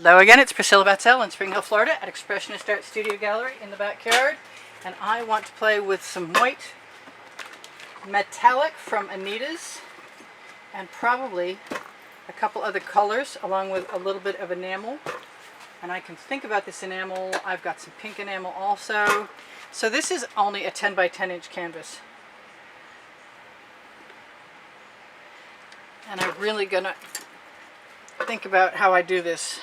Hello again, it's Priscilla Batzell in Spring Hill, Florida at Expressionist Art Studio Gallery in the backyard, and I want to play with some white metallic from Anita's and probably a couple other colors along with a little bit of enamel. And I can think about this enamel. I've got some pink enamel also. So this is only a 10 by 10 inch canvas. And I'm really gonna think about how I do this.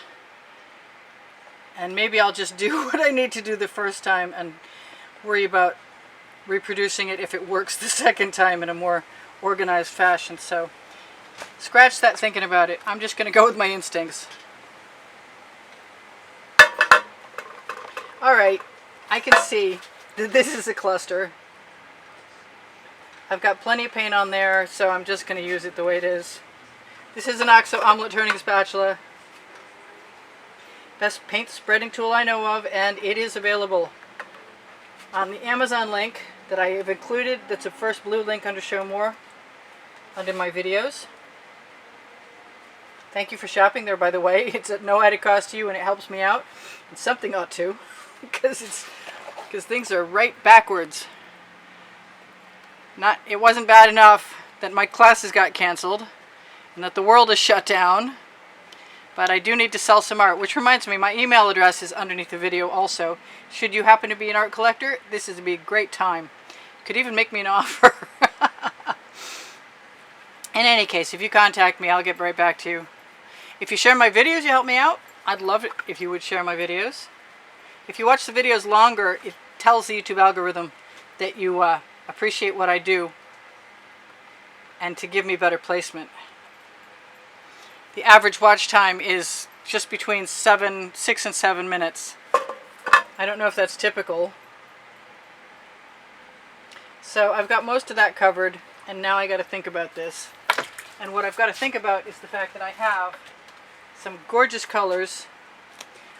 And maybe I'll just do what I need to do the first time and worry about reproducing it if it works the second time in a more organized fashion. So scratch that thinking about it. I'm just going to go with my instincts. Alright, I can see that this is a cluster. I've got plenty of paint on there, so I'm just going to use it the way it is. This is an OXO omelet turning spatula. Best paint spreading tool I know of, and it is available on the Amazon link that I have included. That's the first blue link under Show More under my videos. Thank you for shopping there, by the way. It's at no added cost to you and it helps me out. And something ought to, because things are right backwards. It wasn't bad enough that my classes got canceled and that the world is shut down. But I do need to sell some art, which reminds me, my email address is underneath the video also. Should you happen to be an art collector, this would be a great time. You could even make me an offer. In any case, if you contact me, I'll get right back to you. If you share my videos, you help me out. I'd love it if you would share my videos. If you watch the videos longer, it tells the YouTube algorithm that you appreciate what I do and to give me better placement. The average watch time is just between 6 and 7 minutes. I don't know if that's typical. So I've got most of that covered, and now I got to think about this. And what I've got to think about is the fact that I have some gorgeous colors.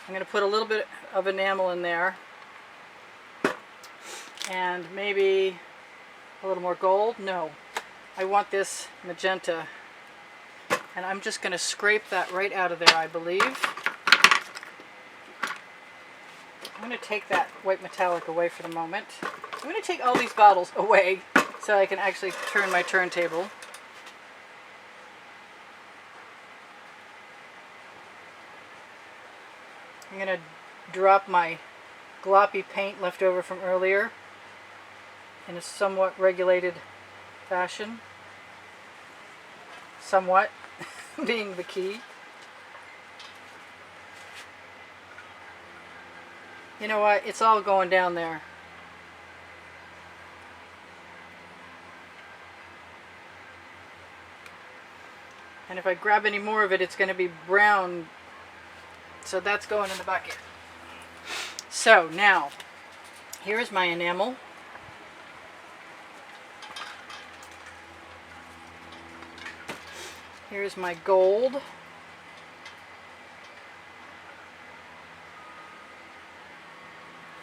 I'm going to put a little bit of enamel in there. And maybe a little more gold. No, I want this magenta. And I'm just going to scrape that right out of there, I believe. I'm going to take that white metallic away for the moment. I'm going to take all these bottles away so I can actually turn my turntable. I'm going to drop my gloppy paint left over from earlier in a somewhat regulated fashion. Somewhat being the key. You know what? It's all going down there. And if I grab any more of it, it's going to be brown. So that's going in the bucket. So now, here's my enamel. Here's my gold.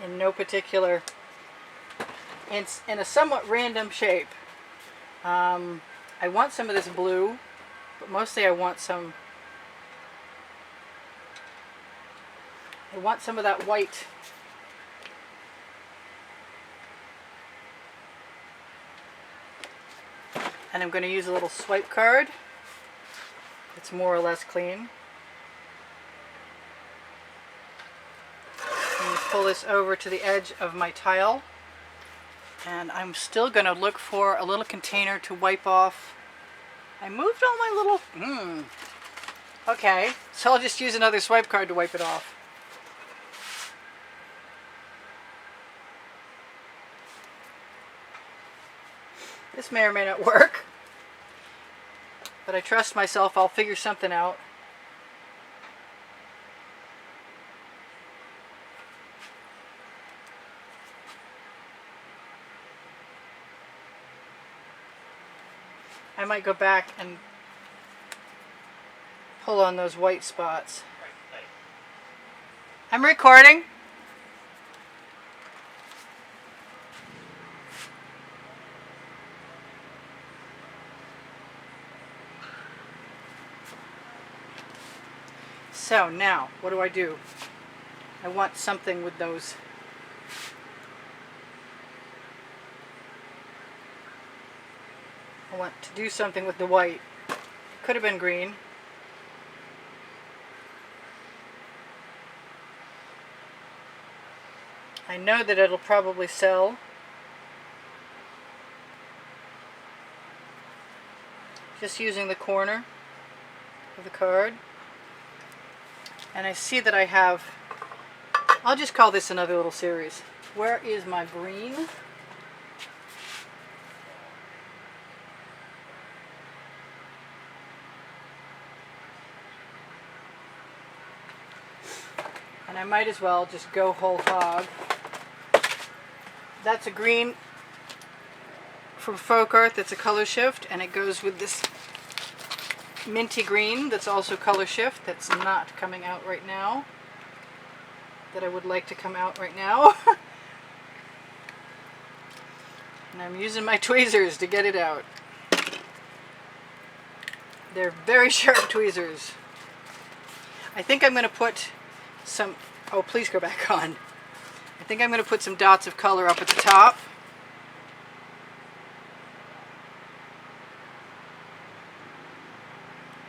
In no particular, it's in a somewhat random shape. I want some of this blue, but mostly I want some of that white. And I'm going to use a little swipe card. It's more or less clean. And pull this over to the edge of my tile. And I'm still going to look for a little container to wipe off. I moved all my little... Okay, so I'll just use another swipe card to wipe it off. This may or may not work. But I trust myself, I'll figure something out. I might go back and pull on those white spots. I'm recording. So now, what do? I want something with those. I want to do something with the white. Could have been green. I know that it'll probably sell. Just using the corner of the card. And I see that I have, I'll just call this another little series. Where is my green? And I might as well just go whole hog. That's a green from Folk-Art that's a color shift, and it goes with this minty green that's also color shift that's not coming out right now, that I would like to come out right now. And I'm using my tweezers to get it out. They're very sharp tweezers. I think I'm going to put some, oh please go back on. I think I'm going to put some dots of color up at the top.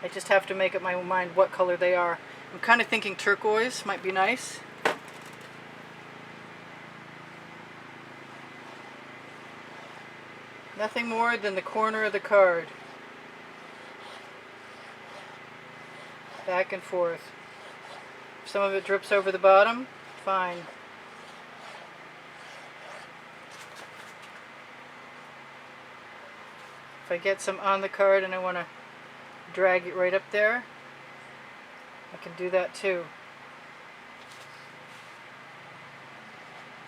I just have to make up my mind what color they are. I'm kind of thinking turquoise might be nice. Nothing more than the corner of the card. Back and forth. If some of it drips over the bottom, fine. If I get some on the card and I want to drag it right up there, I can do that too.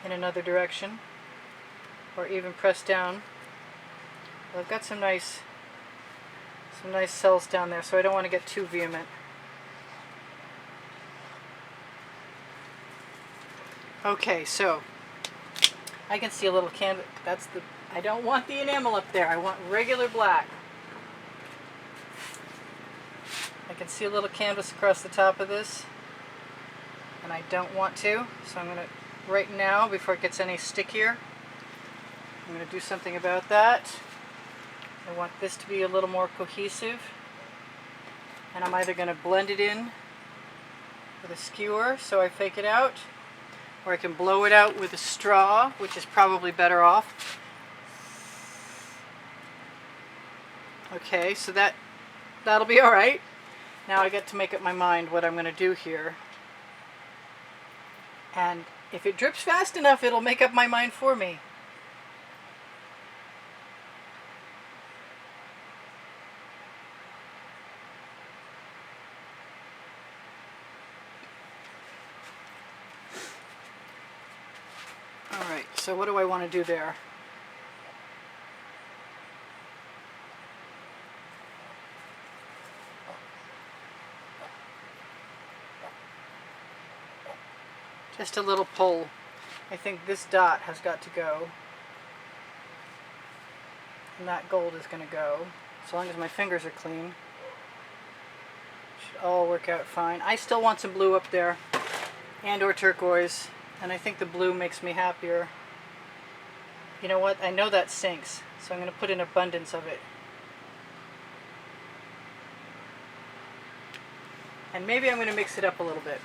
In another direction, or even press down. Well, I've got some nice cells down there, so I don't want to get too vehement. Okay, so I can see a little canvas. That's the, I don't want the enamel up there. I want regular black. I can see a little canvas across the top of this, and I don't want to, so I'm going to, right now, before it gets any stickier, I'm going to do something about that. I want this to be a little more cohesive, and I'm either going to blend it in with a skewer so I fake it out, or I can blow it out with a straw, which is probably better off. Okay, so that'll be alright. Now I get to make up my mind what I'm going to do here. And if it drips fast enough, it'll make up my mind for me. Alright, so what do I want to do there? Just a little pull. I think this dot has got to go. And that gold is going to go. As long as my fingers are clean. Should all work out fine. I still want some blue up there. And or turquoise. And I think the blue makes me happier. You know what? I know that sinks. So I'm going to put in abundance of it. And maybe I'm going to mix it up a little bit.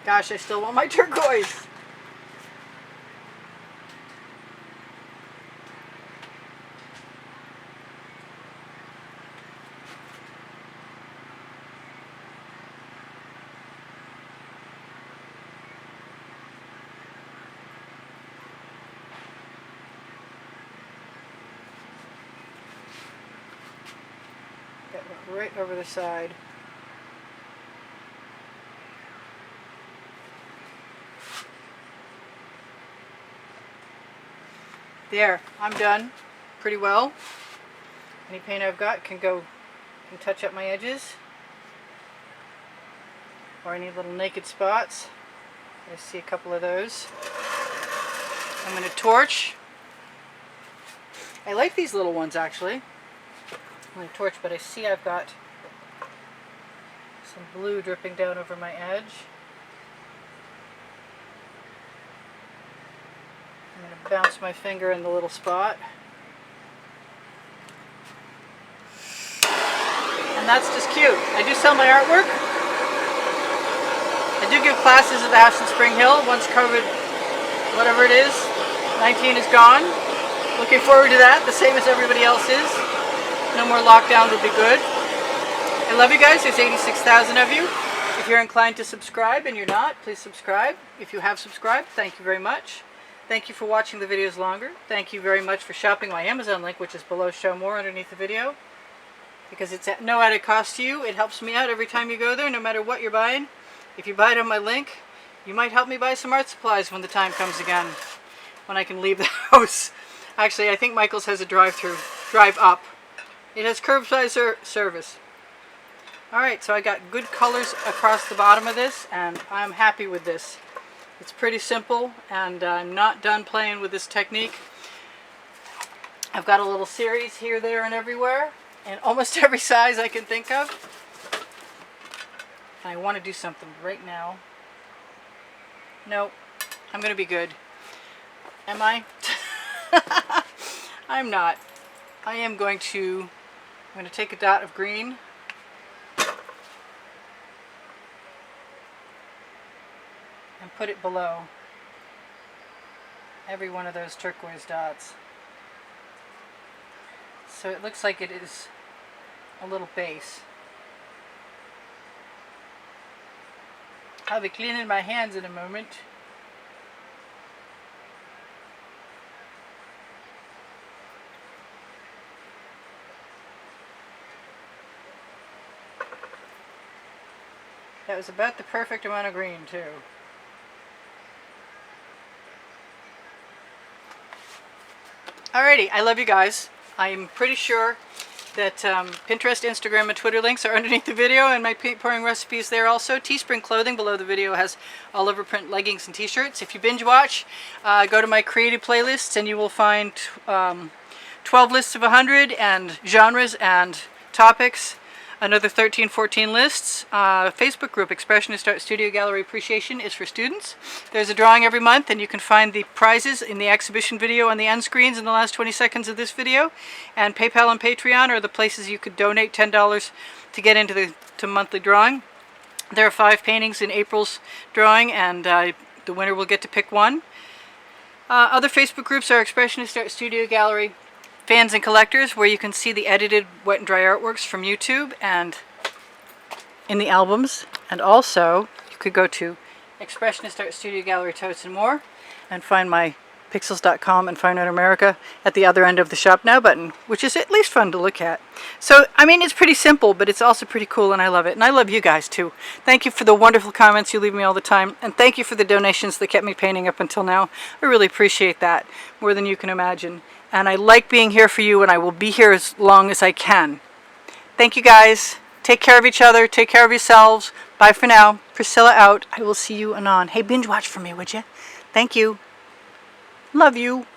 Gosh, I still want my turquoise. That went right over the side. There, I'm done pretty well. Any paint I've got can touch up my edges. Or any little naked spots. I see a couple of those. I'm going to torch. I like these little ones actually. My torch, but I see I've got some blue dripping down over my edge. I'm going to bounce my finger in the little spot. And that's just cute. I do sell my artwork. I do give classes at the house in Spring Hill once COVID, whatever it is, 19 is gone. Looking forward to that, the same as everybody else is. No more lockdown would be good. I love you guys. There's 86,000 of you. If you're inclined to subscribe and you're not, please subscribe. If you have subscribed, thank you very much. Thank you for watching the videos longer. Thank you very much for shopping my Amazon link, which is below Show More underneath the video. Because it's at no added cost to you. It helps me out every time you go there, no matter what you're buying. If you buy it on my link, you might help me buy some art supplies when the time comes again, when I can leave the house. Actually, I think Michael's has a drive-through, drive-up. It has curbside service. Alright, so I got good colors across the bottom of this, and I'm happy with this. It's pretty simple, and I'm not done playing with this technique. I've got a little series here, there, and everywhere, and almost every size I can think of. And I want to do something right now. Nope, I'm going to be good. Am I? I'm not. I am going to, I'm going to take a dot of green. And put it below every one of those turquoise dots. So it looks like it is a little base. I'll be cleaning my hands in a moment. That was about the perfect amount of green too. Alrighty, I love you guys. I'm pretty sure that Pinterest, Instagram, and Twitter links are underneath the video, and my paint pouring recipes there also. Teespring clothing below the video has all over print leggings and t-shirts. If you binge watch, go to my creative playlists and you will find 12 lists of 100 and genres and topics. Another 13, 14 lists. Facebook group, Expressionist Art Studio Gallery Appreciation, is for students. There's a drawing every month, and you can find the prizes in the exhibition video on the end screens in the last 20 seconds of this video. And PayPal and Patreon are the places you could donate $10 to get into the monthly drawing. There are 5 paintings in April's drawing, and the winner will get to pick one. Other Facebook groups are Expressionist Art Studio Gallery Fans and Collectors, where you can see the edited wet and dry artworks from YouTube and in the albums. And also, you could go to Expressionist Art Studio Gallery Totes and More and find my pixels.com and Fine Art America at the other end of the Shop Now button, which is at least fun to look at. So, I mean, it's pretty simple, but it's also pretty cool, and I love it. And I love you guys, too. Thank you for the wonderful comments you leave me all the time, and thank you for the donations that kept me painting up until now. I really appreciate that, more than you can imagine. And I like being here for you, and I will be here as long as I can. Thank you, guys. Take care of each other. Take care of yourselves. Bye for now. Priscilla out. I will see you anon. Hey, binge watch for me, would you? Thank you. Love you.